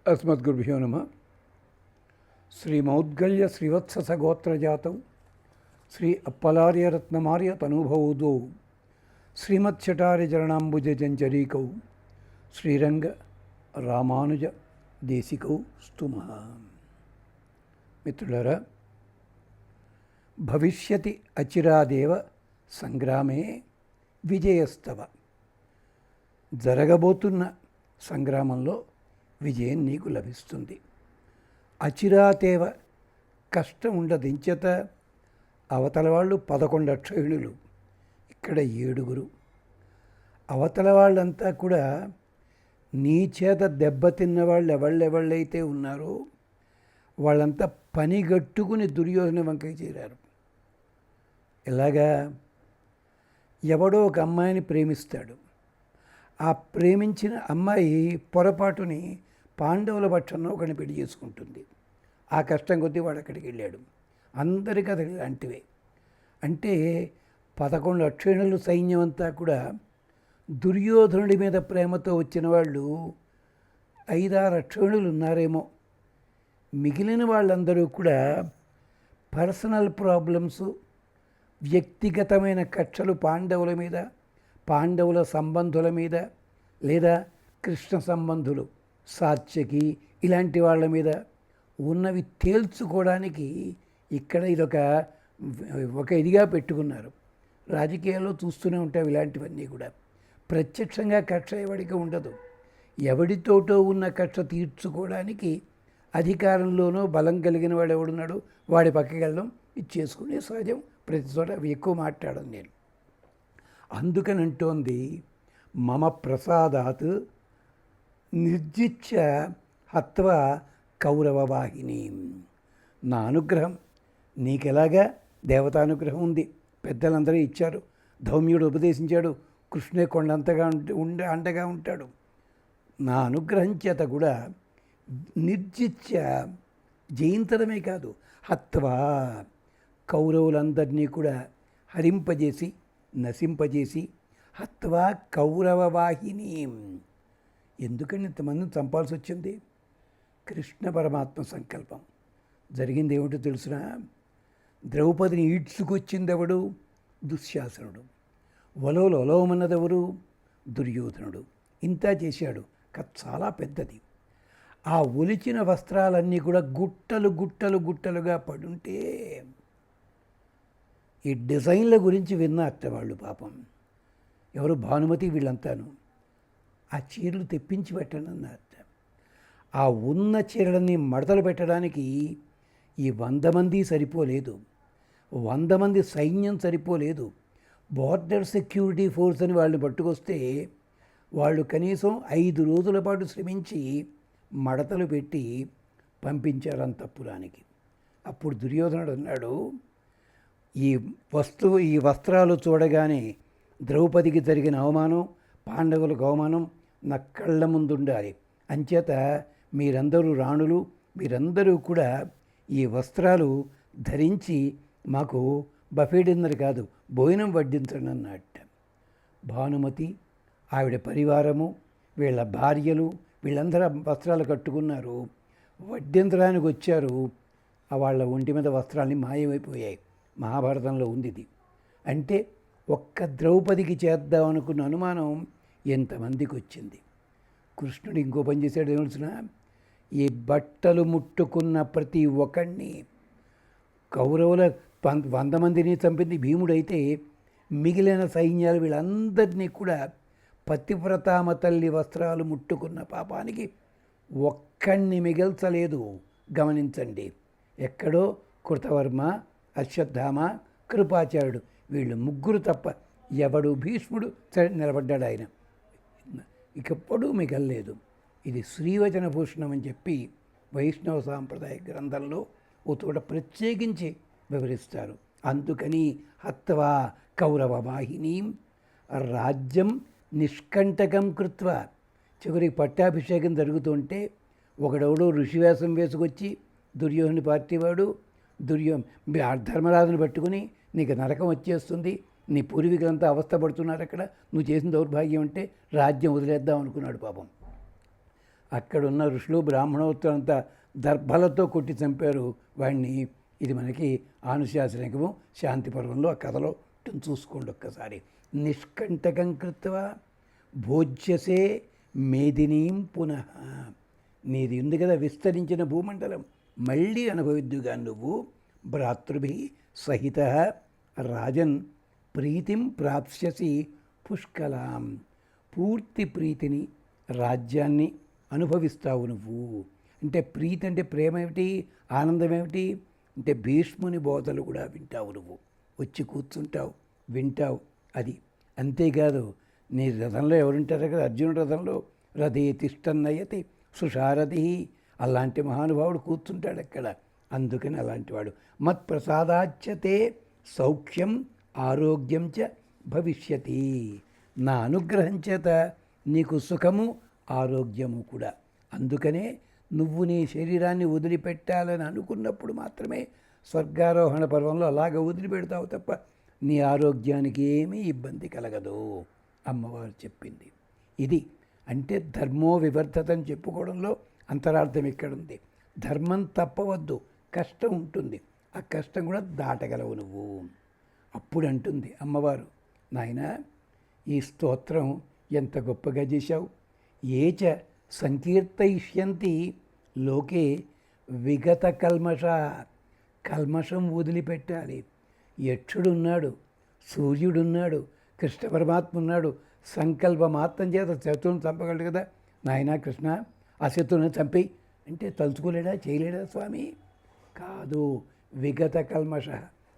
अस्मद्गुरुभ्यो नमः। श्रीमौद्गल्य श्रीवत्सगोत्रजातौ श्री अप्पलार्यरत्नमार्य तनुभवौ श्रीमत्षटार्यचरणाम्बुजजञ्जरीकौ श्रीरंग रामानुज देशिकौ स्तुमः। मित्रुलारा, भविष्यति अचिरादेव संग्रामे विजयस्तव. జరగబోతున్న సంగ్రామంలో విజయం నీకు లభిస్తుంది. అచిరాతేవ, కష్టం ఉండదు. ఇంచేత అవతల వాళ్ళు 11 అక్షయుణులు, ఇక్కడ 7. అవతల వాళ్ళంతా కూడా నీ చేత దెబ్బతిన్న వాళ్ళు ఎవళ్ళైతే ఉన్నారో వాళ్ళంతా పనిగట్టుకుని దుర్యోధన వంకకి చేరారు. ఎలాగా? ఎవడో ఒక అమ్మాయిని ప్రేమిస్తాడు. ఆ ప్రేమించిన అమ్మాయి పొరపాటుని పాండవుల పక్షంలో ఒకరిని పెళ్లి చేసుకుంటుంది. ఆ కష్టం కొద్దీ వాడు అక్కడికి వెళ్ళాడు. అందరి కథలు ఇలాంటివే. అంటే 11 అక్షయుణులు సైన్యం అంతా కూడా దుర్యోధనుడి మీద ప్రేమతో వచ్చిన వాళ్ళు 5-6 అక్షయుణులు ఉన్నారేమో. మిగిలిన వాళ్ళందరూ కూడా పర్సనల్ ప్రాబ్లమ్స్, వ్యక్తిగతమైన కక్షలు పాండవుల మీద, పాండవుల సంబంధుల మీద, లేదా కృష్ణ సంబంధులు సాత్యకి ఇలాంటి వాళ్ళ మీద ఉన్నవి తేల్చుకోవడానికి ఇక్కడ ఇదొక ఇదిగా పెట్టుకున్నారు. రాజకీయాల్లో చూస్తూనే ఉంటాం ఇలాంటివన్నీ కూడా. ప్రత్యక్షంగా కక్ష ఎవడికి ఉండదు. ఎవడితోటో ఉన్న కక్ష తీర్చుకోవడానికి అధికారంలోనో బలం కలిగిన వాడు ఎవడున్నాడో వాడి పక్కకి వెళ్ళడం ఇది చేసుకునే సహజం. ప్రతి చోట ఎక్కువ మాట్లాడను నేను. అందుకనంటోంది మమ ప్రసాదాత్ నిర్జిత్య హత్వ కౌరవవాహిని. నా అనుగ్రహం నీకెలాగా దేవతానుగ్రహం ఉంది, పెద్దలందరూ ఇచ్చారు, ధౌమ్యుడు ఉపదేశించాడు, కృష్ణే కొండంతగా అండగా ఉంటాడు. నా అనుగ్రహం చేత కూడా నిర్జిత్య, జయించడమే కాదు, హత్వా కౌరవులందరినీ కూడా హరింపజేసి నశింపజేసి, హత్వా కౌరవవాహిని. ఎందుకని ఇంతమందిని చంపాల్సి వచ్చింది? కృష్ణ పరమాత్మ సంకల్పం. జరిగింది ఏమిటో తెలుసునా? ద్రౌపదిని ఈడ్చుకొచ్చిందెవడు? దుశ్శాసనుడు. ఒలవమన్నదెవరు? దుర్యోధనుడు. ఇంత చేశాడు. కథ చాలా పెద్దది. ఆ ఒలిచిన వస్త్రాలన్నీ కూడా గుట్టలుగా పడుంటే ఈ డిజైన్ల గురించి విన్నారట వాళ్ళు. పాపం ఎవరు? భానుమతి వీళ్ళంతాను. ఆ చీరలు తెప్పించి పెట్టండి అన్నారట. ఆ ఉన్న చీరలన్నీ మడతలు పెట్టడానికి ఈ 100 మంది సరిపోలేదు, 100 మంది సైన్యం సరిపోలేదు. బోర్డర్ సెక్యూరిటీ ఫోర్స్ అని వాళ్ళని పట్టుకొస్తే వాళ్ళు కనీసం 5 రోజుల పాటు శ్రమించి మడతలు పెట్టి పంపించారు అంతఃపురానికి. అప్పుడు దుర్యోధనుడు అన్నాడు, ఈ వస్త్రాలు చూడగానే ద్రౌపదికి జరిగిన అవమానం, పాండవులకు అవమానం నా కళ్ళ ముందుండాలి. అంచేత మీరందరూ రాణులు, మీరందరూ కూడా ఈ వస్త్రాలు ధరించి మాకు బఫే డిన్నర్ కాదు, భోజనం వడ్డించండి అన్నట్ట. భానుమతి, ఆవిడ పరివారము, వీళ్ళ భార్యలు వీళ్ళందరూ వస్త్రాలు కట్టుకున్నారు. వడ్డించడానికి వచ్చారు. వాళ్ళ ఒంటి మీద వస్త్రాలని మాయమైపోయాయి. మహాభారతంలో ఉంది ఇది. అంటే ఒక్క ద్రౌపదికి చేద్దామనుకున్న అనుమానం ఎంతమందికి వచ్చింది. కృష్ణుడు ఇంకో పని చేశాడు. ఏమొచ్చిన ఈ బట్టలు ముట్టుకున్న ప్రతి ఒక్కడిని, కౌరవుల 100 మందిని చంపింది భీముడైతే మిగిలిన సైన్యాలు వీళ్ళందరినీ కూడా పతివ్రతామ తల్లి వస్త్రాలు ముట్టుకున్న పాపానికి ఒక్కడిని మిగల్చలేదు. గమనించండి. ఎక్కడో కృతవర్మ, అశ్వత్థామ, కృపాచార్యుడు వీళ్ళు 3 తప్ప ఎవడు, భీష్ముడు సరే నిలబడ్డాడు ఆయన, ఇకెప్పుడూ మిగల్లేదు. ఇది శ్రీవచన భూషణం అని చెప్పి వైష్ణవ సాంప్రదాయ గ్రంథంలో ఓ చోట ప్రత్యేకించి వివరిస్తారు. అందుకని హత్వా కౌరవ వాహిని రాజ్యం నిష్కంటకం కృత్వ. చివరికి పట్టాభిషేకం జరుగుతుంటే ఒకడెవడో ఋషివేషం వేసుకొచ్చి దుర్యోధని పార్టీ వాడు ధర్మరాజును పట్టుకుని నీకు నరకం వచ్చేస్తుంది, నీ పూర్వీకులంతా అవస్థపడుతున్నారు, అక్కడ నువ్వు చేసిన దౌర్భాగ్యం అంటే రాజ్యం వదిలేద్దాం అనుకున్నాడు. పాపం అక్కడున్న ఋషులు బ్రాహ్మణోత్తరంతా దర్భలతో కొట్టి చంపారు వాడిని. ఇది మనకి ఆనుశాసనికము శాంతి పర్వంలో ఆ కథలో చూసుకోండి ఒక్కసారి. నిష్కంటకం కృత్వా భోజ్యసే మేదినీం పునః. నీది ఉంది కదా విస్తరించిన భూమండలం, మళ్ళీ అనుభవిద్దుగా నువ్వు. భ్రాతృభి సహిత రాజన్ ప్రీతిం ప్రాప్స్యసి పుష్కలాం. పూర్తి ప్రీతిని, రాజ్యాన్ని అనుభవిస్తావు నువ్వు. అంటే ప్రీతి అంటే ప్రేమ ఏమిటి, ఆనందం ఏమిటి అంటే భీష్ముని బోధలు కూడా వింటావు నువ్వు. వచ్చి కూర్చుంటావు, వింటావు. అది అంతేకాదు, నీ రథంలో ఎవరుంటారో కదా, అర్జునుడి రథంలో రథే తిష్టన్నయతి సుషారథి, అలాంటి మహానుభావుడు కూర్చుంటాడు అక్కడ. అందుకని అలాంటి వాడు. మత్ప్రసాదాచ్యతే సౌఖ్యం ఆరోగ్యం చ భవిష్యతి. నా అనుగ్రహం చేత నీకు సుఖము ఆరోగ్యము కూడా. అందుకనే నువ్వు నీ శరీరాన్ని వదిలిపెట్టాలని అనుకున్నప్పుడు మాత్రమే స్వర్గారోహణ పర్వంలో అలాగ వదిలిపెడతావు తప్ప నీ ఆరోగ్యానికి ఏమీ ఇబ్బంది కలగదు అమ్మవారు చెప్పింది. ఇది అంటే ధర్మో వివర్ధత అని చెప్పుకోవడంలో అంతరార్థం ఇక్కడుంది. ధర్మం తప్పవద్దు, కష్టం ఉంటుంది, ఆ కష్టం కూడా దాటగలవు నువ్వు. అప్పుడు అంటుంది అమ్మవారు, నాయన ఈ స్తోత్రం ఎంత గొప్పగా చేశావు. ఏచ సంకీర్తయిష్యంతి లోకే విగత కల్మష. కల్మషం వదిలిపెట్టాలి. యక్షుడున్నాడు, సూర్యుడున్నాడు, కృష్ణ పరమాత్మ ఉన్నాడు. సంకల్ప మాత్రం చేత శత్రువుని చంపగలడు కదా. నాయనా కృష్ణ ఆ శత్రువుని చంపి అంటే తలుచుకోలేడా, చేయలేడా స్వామి? కాదు. విగత కల్మష.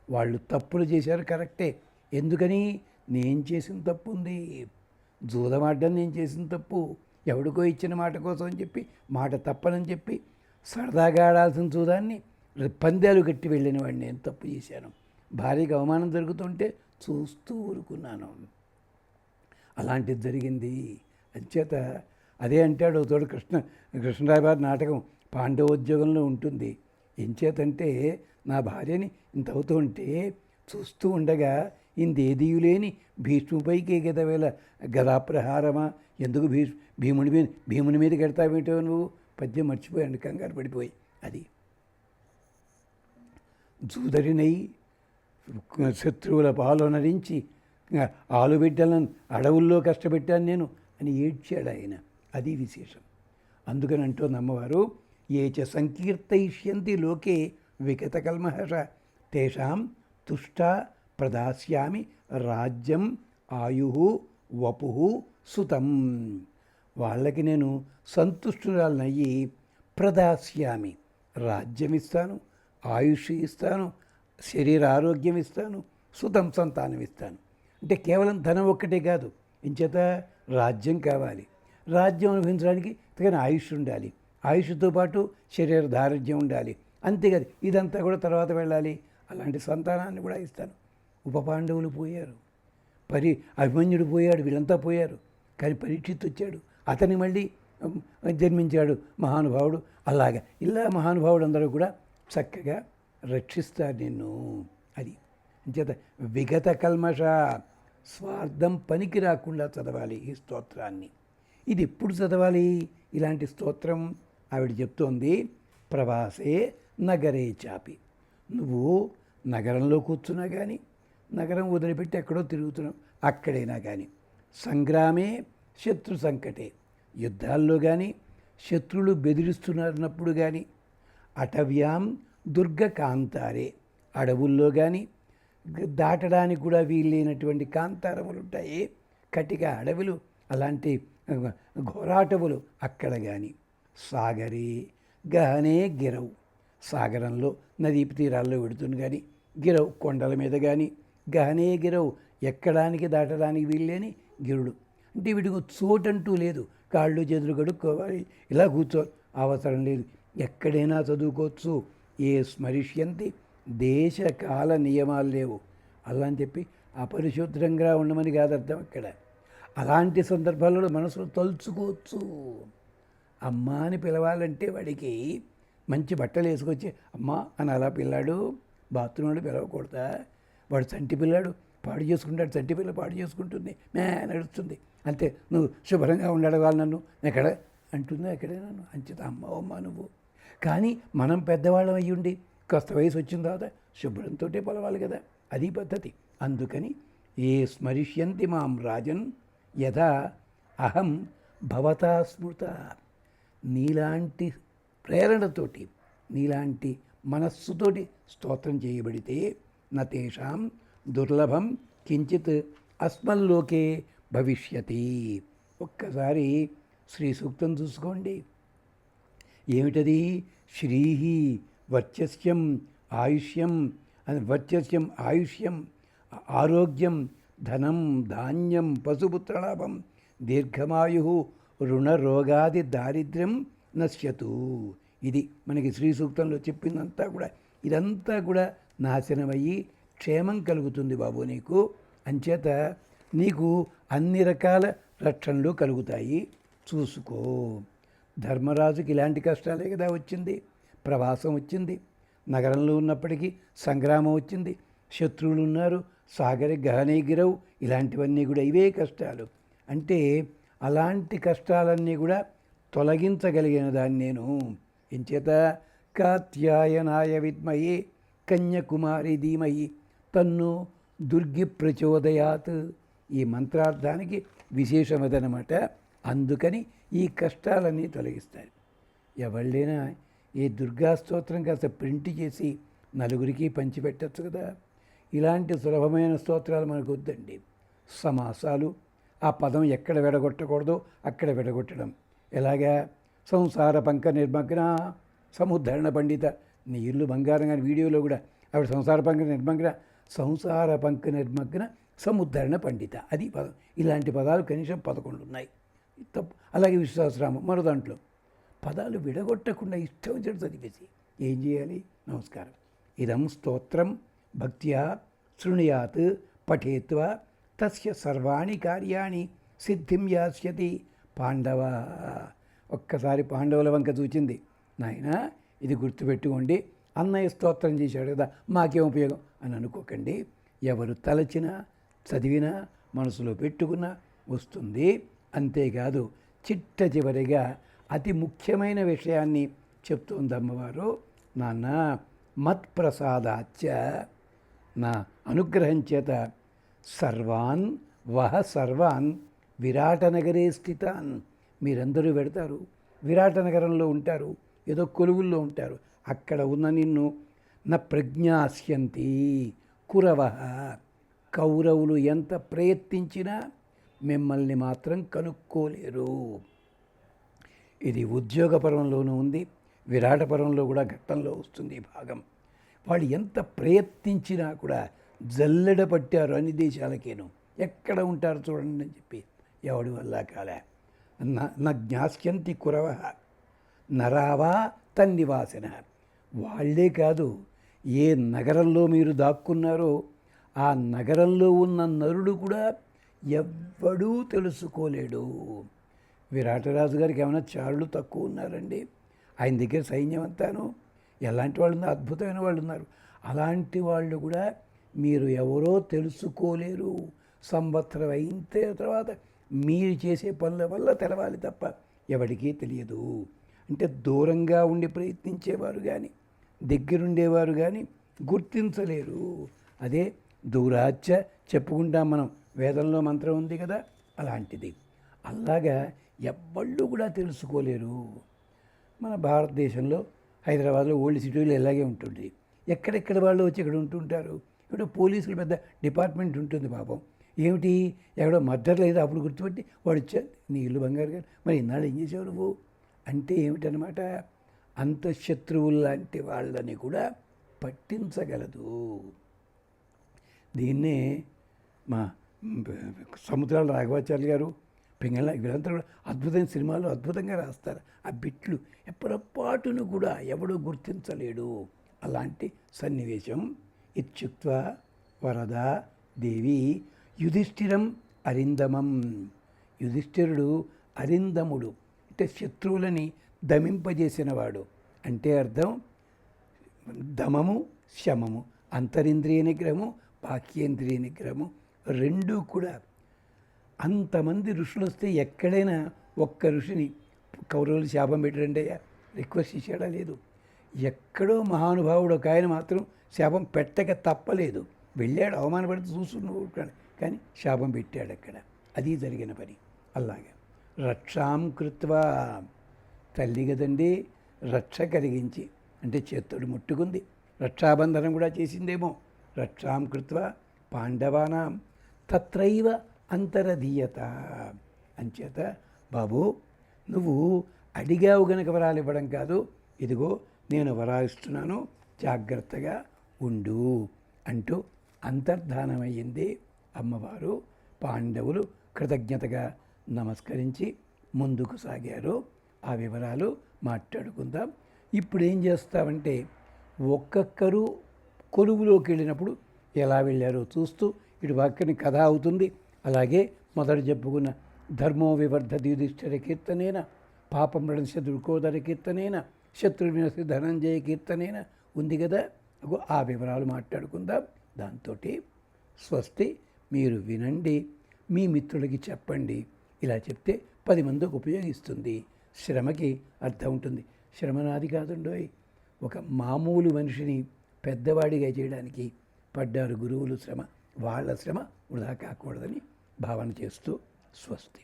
వాళ్ళు తప్పులు చేశారు కరెక్టే. ఎందుకని? నేను చేసిన తప్పు ఉంది. జూదమాడ్డం నేను చేసిన తప్పు. ఎవడికో ఇచ్చిన మాట కోసం అని చెప్పి, మాట తప్పనని చెప్పి సరదాగా ఆడాల్సిన జూదాన్ని పందాలు కట్టి వెళ్ళిన వాడిని నేను తప్పు చేశాను. భార్యకి అవమానం జరుగుతుంటే చూస్తూ ఊరుకున్నాను. అలాంటిది జరిగింది. అంచేత అదే అంటాడు తోడు కృష్ణరాయ గారి నాటకం పాండవోద్యోగంలో ఉంటుంది. ఎంచేతంటే నా భార్యని ఇంత అవుతూ ఉంటే చూస్తూ ఉండగా ఇందేదీయులేని భీష్ముపైకి గదవేళ గదాప్రహారమా, ఎందుకు భీముని మీద కడతావేంటో నువ్వు. పద్యం మర్చిపోయాను కంగారు పడిపోయి. అది జూదరినై శత్రువుల పాలనరించి ఆలుబిడ్డలను అడవుల్లో కష్టపెట్టాను నేను అని ఏడ్చాడు ఆయన. అది విశేషం. అందుకని అంటోంది అమ్మవారు, ఏచ సంకీర్తయిష్యంతి లోకే విగత కల్మష తేషాం తుష్టా ప్రదాస్యామి రాజ్యం ఆయు వపు సుతం. వాళ్ళకి నేను సంతుష్టురాలనయ్యి ప్రదాస్యామి, రాజ్యం ఇస్తాను, ఆయుష్ ఇస్తాను, శరీర ఆరోగ్యం ఇస్తాను, సుతం సంతానం ఇస్తాను. అంటే కేవలం ధనం ఒక్కటే కాదు, ఇంచేత రాజ్యం కావాలి. రాజ్యం అనుభవించడానికి తగిన ఆయుష్ ఉండాలి, ఆయుష్తో పాటు శరీర దారిద్ర్యం ఉండాలి. అంతేకాదు ఇదంతా కూడా తర్వాత వెళ్ళాలి. అలాంటి సంతానాన్ని కూడా ఇస్తాను. ఉపపాండవులు పోయారు, అభిమన్యుడు పోయాడు, వీళ్ళంతా పోయారు. కానీ పరీక్షిత్ వచ్చాడు, అతని మళ్ళీ జన్మించాడు మహానుభావుడు. అలాగా ఇలా మహానుభావుడు అందరూ కూడా చక్కగా రక్షిస్తారు నిన్ను. అది అంచేత విగత కల్మష, స్వార్థం పనికి రాకుండా చదవాలి ఈ స్తోత్రాన్ని. ఇది ఎప్పుడు చదవాలి ఇలాంటి స్తోత్రం? ఆవిడ చెప్తోంది, ప్రవాసే నగరే చాపి. నువ్వు నగరంలో కూర్చున్నా కానీ, నగరం వదిలిపెట్టి ఎక్కడో తిరుగుతున్నావు అక్కడైనా కానీ, సంగ్రామే శత్రు సంకటే, యుద్ధాల్లో కానీ, శత్రువులు బెదిరిస్తున్నప్పుడు కానీ, అటవ్యాం దుర్గ కాంతారే, అడవుల్లో కానీ, దాటడానికి కూడా వీలైనటువంటి కాంతారములు ఉంటాయి, కటిక అడవులు, అలాంటి ఘోరాటవులు అక్కడ కానీ, సాగరే గహనే గిరవు, సాగరంలో నదీ తీరాల్లో విడుతుంది కానీ, గిరవు కొండల మీద కానీ, గహనే గిరవు ఎక్కడానికి దాటడానికి వీల్లేని గిరుడు. అంటే వీటికి చోటంటూ లేదు, కాళ్ళు చేతులు కడుక్కోవాలి, ఇలా కూర్చోవాలి, అవసరం లేదు, ఎక్కడైనా చదువుకోవచ్చు. ఏ స్మరిష్యంతి, దేశ కాల నియమాలు లేవు. అలా అని చెప్పి అపరిశుభ్రంగా ఉండమని కాదు అర్థం అక్కడ. అలాంటి సందర్భాలలో మనసులో తలుచుకోవచ్చు. అమ్మ అని పిలవాలంటే వాడికి మంచి బట్టలు వేసుకొచ్చి అమ్మ అని అలా పిల్లాడు బాత్రూంలో పిలవకూడదా? వాడు చంటి పిల్లాడు పాడు చేసుకుంటాడు, చంటి పిల్ల పాడు చేసుకుంటుంది, మే నడుస్తుంది, అంతే. నువ్వు శుభ్రంగా ఉండడవాలి, నన్ను ఎక్కడ అంటుందా ఎక్కడైనా అంచేత అమ్మ నువ్వు. కానీ మనం పెద్దవాళ్ళం అయ్యుండి కాస్త వయసు వచ్చిన తర్వాత శుభ్రంతో పొలవాలి కదా, అది పద్ధతి. అందుకని ఏ స్మరిష్యంతి మాం రాజన్ యథా అహం భవతా స్మృత, నీలాంటి ప్రేరణతోటి నీలాంటి మనస్సుతోటి స్తోత్రం చేయబడితే నతేషాం దుర్లభం కించిత్ అస్మల్లోకే భవిష్యతి. ఒక్కసారి శ్రీ సూక్తం చూసుకోండి. ఏమిటది? శ్రీహి వర్చస్యం ఆయుష్యం అని, వర్చస్యం ఆయుష్యం ఆరోగ్యం ధనం ధాన్యం పశుపుత్రలాభం దీర్ఘమాయు రుణరోగాది దారిద్ర్యం నశ్యతు. ఇది మనకి శ్రీ సూక్తంలో చెప్పిందంతా కూడా. ఇదంతా కూడా నాశనమయ్యి క్షేమం కలుగుతుంది బాబు నీకు. అంచేత నీకు అన్ని రకాల రక్షణలు కలుగుతాయి, చూసుకో. ధర్మరాజుకి ఇలాంటి కష్టాలే కదా వచ్చింది. ప్రవాసం వచ్చింది, నగరంలో ఉన్నప్పటికీ సంగ్రామం వచ్చింది, శత్రువులు ఉన్నారు, సాగరి గహనే గిరవు, ఇలాంటివన్నీ కూడా ఇవే కష్టాలు. అంటే అలాంటి కష్టాలన్నీ కూడా తొలగించగలిగిన దాన్ని నేను. ఎంచేత కాత్యాయనాయ విద్మహే కన్యకుమారి ధీమహి తన్ను దుర్గి ప్రచోదయాత్. ఈ మంత్రార్థానికి విశేషమదనమాట. అందుకని ఈ కష్టాలన్నీ తొలగిస్తారు. ఎవళ్ళైనా ఈ దుర్గా స్తోత్రం కాస్త ప్రింట్ చేసి నలుగురికి పంచిపెట్టచ్చు కదా. ఇలాంటి సులభమైన స్తోత్రాలు మనకు వద్దండి. సమాసాలు, ఆ పదం ఎక్కడ విడగొట్టకూడదో అక్కడ విడగొట్టడం. ఎలాగా? సంసార పంక నిర్మగ్న సముద్ధరణ పండిత. నీ ఇల్లు బంగారం కానీ వీడియోలో కూడా ఆవిడ సంసార పంక నిర్మగ్న, సంసార పంక నిర్మగ్న సముద్ధరణ పండిత, అది పదం. ఇలాంటి పదాలు కనీసం 11 ఉన్నాయి. తప్పు. అలాగే విశ్వాసరామం మరో దాంట్లో పదాలు విడగొట్టకుండా ఇష్టం వచ్చాడు చదివేసి ఏం చేయాలి? నమస్కారం. ఇదం స్తోత్రం భక్త్యా శృణుయాత్ పఠేత్వా తస్య సర్వాణి కార్యాణి సిద్ధిం యాస్యతి. పాండవ ఒక్కసారి పాండవుల వంక చూచింది. నాయన ఇది గుర్తుపెట్టుకోండి, అన్నయ్య స్తోత్రం చేశాడు కదా, మాకేం ఉపయోగం అని అనుకోకండి. ఎవరు తలచినా చదివినా మనసులో పెట్టుకున్నా వస్తుంది. అంతేకాదు చిట్ట చివరిగా అతి ముఖ్యమైన విషయాన్ని చెప్తోంది అమ్మవారు. నాన్న మత్ప్రసాదాచ్చ, నా అనుగ్రహం చేత సర్వాన్ సర్వాన్ విరాటనగరే స్థితాన్. మీరందరూ పెడతారు, విరాటనగరంలో ఉంటారు, ఏదో కొలువుల్లో ఉంటారు. అక్కడ ఉన్న నిన్ను నా ప్రజ్ఞాస్యంతి కురవ, కౌరవులు ఎంత ప్రయత్నించినా మిమ్మల్ని మాత్రం కనుక్కోలేరు. ఇది ఉద్యోగపరంలోనూ ఉంది, విరాటపరంలో కూడా ఘట్టంలో వస్తుంది ఈ భాగం. వాళ్ళు ఎంత ప్రయత్నించినా కూడా జల్లెడ పట్టారు అన్ని దేశాలకేను. ఎక్కడ ఉంటారు చూడండి అని చెప్పి ఎవడి వల్ల కాలే. నా జ్ఞాస్యంతి కురవ నరావా తన్నివాసన. వాళ్ళే కాదు, ఏ నగరంలో మీరు దాక్కున్నారో ఆ నగరంలో ఉన్న నరుడు కూడా ఎవ్వడూ తెలుసుకోలేడు. విరాటరాజు గారికి ఏమైనా చారులు తక్కువ ఉన్నారండి? ఆయన దగ్గర సైన్యం అంతాను ఎలాంటి వాళ్ళు ఉన్నారు, అద్భుతమైన వాళ్ళు ఉన్నారు. అలాంటి వాళ్ళు కూడా మీరు ఎవరో తెలుసుకోలేరు. సంవత్సరం అయిన తర్వాత మీరు చేసే పనుల వల్ల తెలవాలి తప్ప ఎవరికీ తెలియదు. అంటే దూరంగా ఉండి ప్రయత్నించేవారు కానీ దగ్గరుండేవారు కానీ గుర్తించలేరు. అదే దూరాచ్చ చెప్పుకుంటాం మనం, వేదంలో మంత్రం ఉంది కదా, అలాంటిది. అలాగా ఎవ్వళ్ళు కూడా తెలుసుకోలేరు. మన భారతదేశంలో హైదరాబాద్లో ఓల్డ్ సిటీలో ఇలాగే ఉంటుంది. ఎక్కడెక్కడ వాళ్ళు వచ్చి ఇక్కడ ఉంటుంటారు. ఇక్కడ పోలీసులు పెద్ద డిపార్ట్మెంట్ ఉంటుంది పాపం. ఏమిటి ఎక్కడో మర్డర్ లేదు అప్పుడు గుర్తుపెట్టి వాడు వచ్చాడు, నీ ఇల్లు బంగారు గారు, మరి ఇన్నాళ్ళు ఏం చేసావు నువ్వు అంటే ఏమిటనమాట, అంతఃశత్రువులు లాంటి వాళ్ళని కూడా పట్టించగలదు. దీన్నే మా సముద్రాల రాఘవాచార్య గారు, పింగళ, వీళ్ళంతా కూడా అద్భుతమైన సినిమాలు అద్భుతంగా రాస్తారు. ఆ బిట్లు ఎప్పటిపాటును కూడా ఎవడూ గుర్తించలేడు. అలాంటి సన్నివేశం. ఇత్యుక్త్వా వరదా దేవి యుధిష్ఠిరం అరిందమం. యుధిష్ఠిరుడు అరిందముడు అంటే శత్రువులని దమింపజేసినవాడు. అంటే అర్థం దమము శమము, అంతరింద్రియ నిగ్రహము బాహ్యేంద్రియ నిగ్రహము రెండూ కూడా. అంతమంది ఋషులు వస్తే ఎక్కడైనా ఒక్క ఋషిని కౌరవులు శాపం పెట్టడండి అయ్యా రిక్వెస్ట్ చేశాడా లేదు. ఎక్కడో మహానుభావుడు ఒక ఆయన మాత్రం శాపం పెట్టక తప్పలేదు, వెళ్ళాడు అవమానపడితే చూస్తున్నావు కానీ శాపం పెట్టాడు అక్కడ. అది జరిగిన పని. అలాగే రక్షాం కృత్వా, తల్లి కదండి, రక్ష కలిగించి అంటే చేత్తోడు ముట్టుకుంది, రక్షాబంధనం కూడా చేసిందేమో. రక్షాం కృత్వా పాండవానాం తత్రైవ అంతరధీయత. అంచేత బాబు నువ్వు అడిగావు గనక వరాలు ఇవ్వడం కాదు, ఇదిగో నేను వరాలిస్తున్నాను జాగ్రత్తగా ఉండు అంటూ అంతర్ధానమయ్యింది అమ్మవారు. పాండవులు కృతజ్ఞతగా నమస్కరించి ముందుకు సాగారు. ఆ వివరాలు మాట్లాడుకుందాం. ఇప్పుడు ఏం చేస్తామంటే ఒక్కొక్కరు కొలువులోకి వెళ్ళినప్పుడు ఎలా వెళ్ళారో చూస్తూ ఇటు పక్కని కథ అవుతుంది. అలాగే మొదట చెప్పుకున్న ధర్మో వివర్ధతి యుధిష్ఠిర కీర్తనేన, పాపం రణస్య దుర్కోదర కీర్తనేన, శత్రువినసి ధనంజయ కీర్తనేన ఉంది కదా, ఆ వివరాలు మాట్లాడుకుందాం. దాంతో స్వస్తి, మీరు వినండి, మీ మిత్రులకి చెప్పండి. ఇలా చెప్తే 10 మందికి ఉపయోగిస్తుంది. శ్రమకి అర్థం ఉంటుంది. శ్రమ నాది కాదుండోయ్, ఒక మామూలు మనిషిని పెద్దవాడిగా చేయడానికి పడ్డారు గురువులు శ్రమ. వాళ్ళ శ్రమ వృధా కాకూడదని భావన చేస్తూ స్వస్తి.